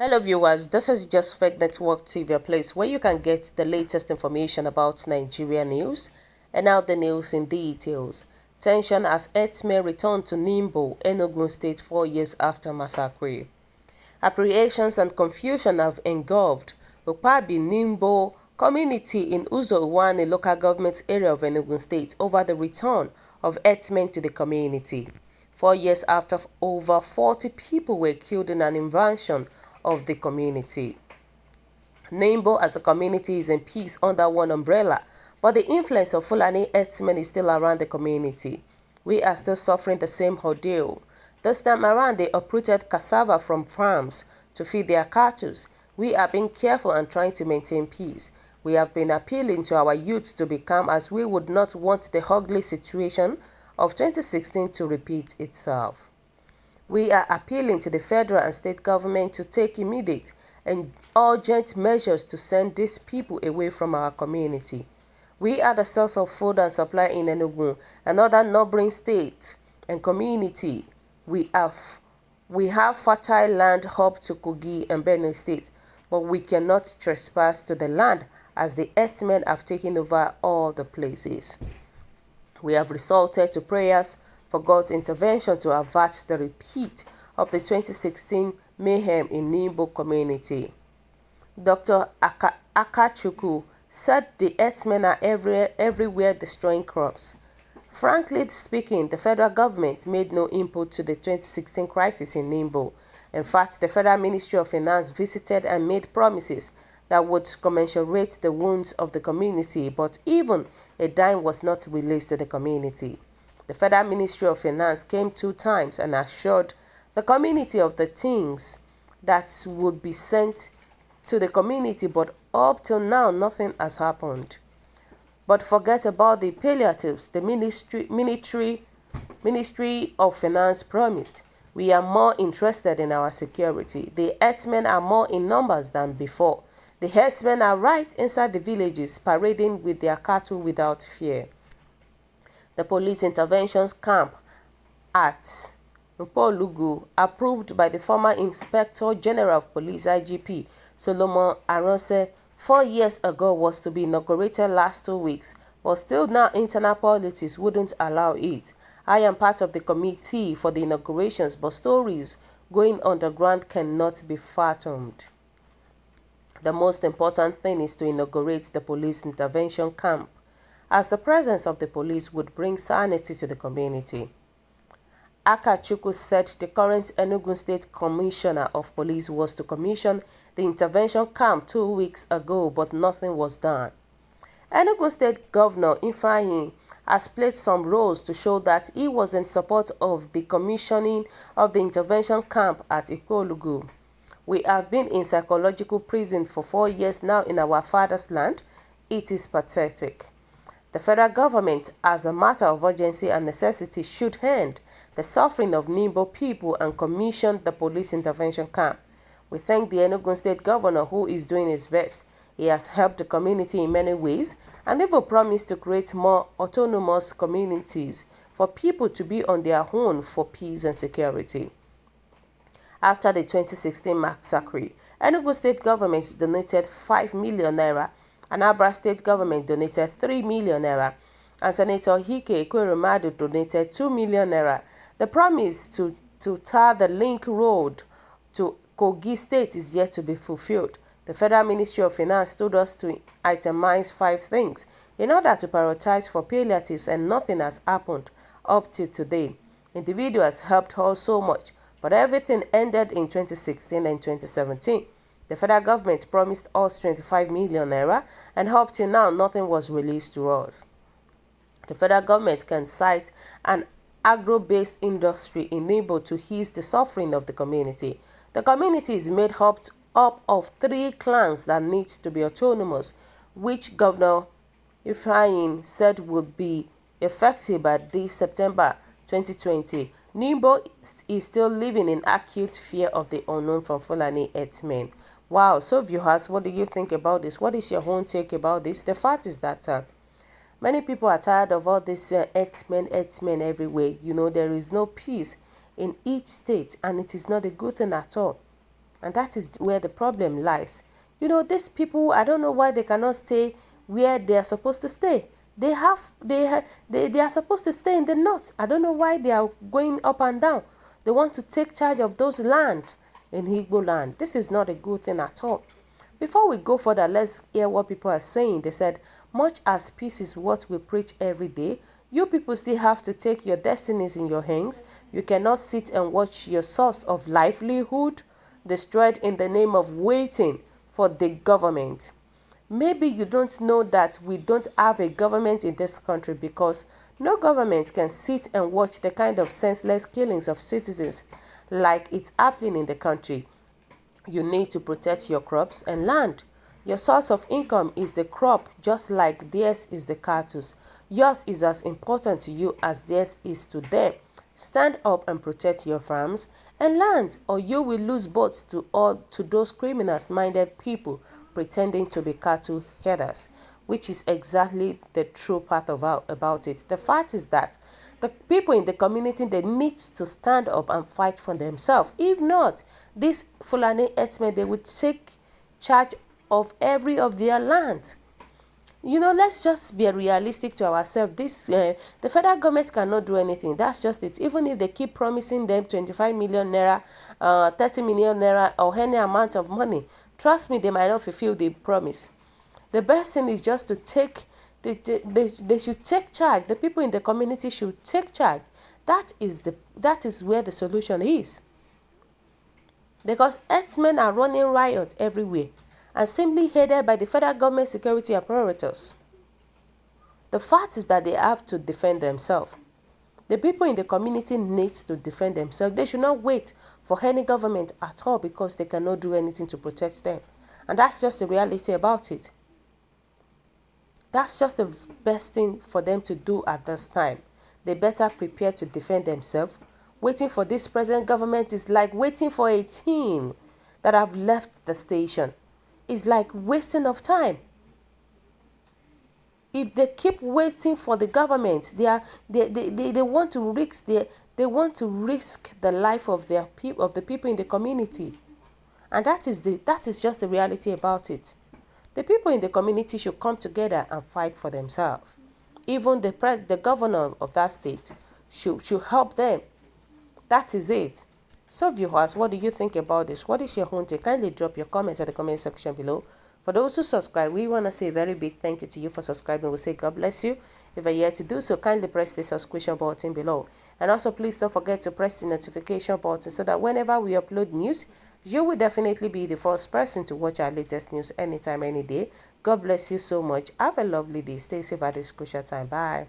Hello viewers, this is Just Fake Network TV, a place where you can get the latest information about Nigeria news. And now the news in details. Tension as herdsmen return to Nimbo, Enugu State 4 years after massacre. Apprehensions and confusion have engulfed Ukpabi Nimbo community in Uzo, a local government area of Enugu State, over the return of herdsmen to the community. 4 years after over 40 people were killed in an invasion of the community. Nimbo as a community is in peace under one umbrella, but the influence of Fulani herdsmen is still around the community. We are still suffering the same ordeal. This time around, they uprooted cassava from farms to feed their cattle. We are being careful and trying to maintain peace. We have been appealing to our youth to be calm, as we would not want the ugly situation of 2016 to repeat itself. We are appealing to the federal and state government to take immediate and urgent measures to send these people away from our community. We are the source of food and supply in Enugu and other neighboring states and community. We have fertile land up to Kogi and Benue State, but we cannot trespass to the land as the herdsmen have taken over all the places. We have resorted to prayers for God's intervention to avert the repeat of the 2016 mayhem in Nimbo community. Dr. Akachukwu said the herdsmen are everywhere destroying crops. Frankly speaking, the federal government made no input to the 2016 crisis in Nimbo. In fact, the Federal Ministry of Finance visited and made promises that would commensurate the wounds of the community, but even a dime was not released to the community. The Federal Ministry of Finance came 2 times and assured the community of the things that would be sent to the community, but up till now nothing has happened. But forget about the palliatives the Ministry of Finance promised. We are more interested in our security. The herdsmen are more in numbers than before. The herdsmen are right inside the villages, parading with their cattle without fear. The police interventions camp at Enugu, approved by the former Inspector General of Police IGP Solomon Aronse 4 years ago, was to be inaugurated last 2 weeks, but still now internal politics wouldn't allow it. I am part of the committee for the inaugurations, but stories going underground cannot be fathomed. The most important thing is to inaugurate the police intervention camp, as the presence of the police would bring sanity to the community. Akachukwu said the current Enugu State Commissioner of Police was to commission the intervention camp 2 weeks ago, but nothing was done. Enugu State Governor Ifeanyi has played some roles to show that he was in support of the commissioning of the intervention camp at Enugu. We have been in psychological prison for 4 years now in our father's land. It is pathetic. The federal government, as a matter of urgency and necessity, should end the suffering of Nimbo people and commission the police intervention camp. We thank the Enugu State Governor, who is doing his best. He has helped the community in many ways and even promised to create more autonomous communities for people to be on their own for peace and security. After the 2016 massacre, Enugu State Government donated 5 million naira, Anambra State Government donated 3 million naira, and Senator Hike Ekweremadu donated 2 million naira. The promise to tar the link road to Kogi State is yet to be fulfilled. The Federal Ministry of Finance told us to itemize 5 things in order to prioritize for palliatives, and nothing has happened up till today. Individuals helped us so much, but everything ended in 2016 and 2017. The federal government promised us 25 million naira, and up till now nothing was released to us. The federal government can cite an agro-based industry in Nimbo to ease the suffering of the community. The community is made up of 3 clans that need to be autonomous, which Governor Ifeanyi said would be effective by this September 2020. Nimbo is still living in acute fear of the unknown from Fulani herdsmen. Wow, so viewers, what do you think about this? What is your own take about this? The fact is that many people are tired of all this herdsmen everywhere. You know, there is no peace in each state, and it is not a good thing at all. And that is where the problem lies. These people, I don't know why they cannot stay where they are supposed to stay. They are supposed to stay in the north. I don't know why they are going up and down. They want to take charge of those land in Igbo land. This is not a good thing at all. Before we go further, let's hear what people are saying. They said, much as peace is what we preach every day, you people still have to take your destinies in your hands. You cannot sit and watch your source of livelihood destroyed in the name of waiting for the government. Maybe you don't know that we don't have a government in this country because no government can sit and watch the kind of senseless killings of citizens like it's happening in the country. You need to protect your crops and land. Your source of income is the crop, just like theirs is the cattle. Yours is as important to you as theirs is to them. Stand up and protect your farms and land, or you will lose both to those criminals-minded people pretending to be cattle herders, which is exactly the true part about it. The fact is that the people in the community, they need to stand up and fight for themselves. If not, these Fulani herdsmen, they would take charge of every of their land. Let's just be realistic to ourselves. The federal government cannot do anything. That's just it. Even if they keep promising them 25 million naira, 30 million naira, or any amount of money, trust me, they might not fulfill the promise. The best thing is just to they should take charge. The people in the community should take charge. That is where the solution is. Because herdsmen are running riot everywhere and simply headed by the federal government security apparatus. The fact is that they have to defend themselves. The people in the community need to defend themselves. They should not wait for any government at all because they cannot do anything to protect them. And that's just the reality about it. That's just the best thing for them to do at this time. They better prepare to defend themselves. Waiting for this present government is like waiting for a team that have left the station. It's like wasting of time. If they keep waiting for the government, they want to risk the life of the people in the community. And that is just the reality about it. The people in the community should come together and fight for themselves. Even the governor of that state should help them. That is it. So viewers, what do you think about this? What is your own take? Kindly drop your comments at the comment section below. For those who subscribe, we want to say a very big thank you to you for subscribing. We'll say God bless you. If you're yet to do so, kindly press the subscription button below. And also please don't forget to press the notification button so that whenever we upload news, you will definitely be the first person to watch our latest news anytime, any day. God bless you so much. Have a lovely day. Stay safe at this crucial time. Bye.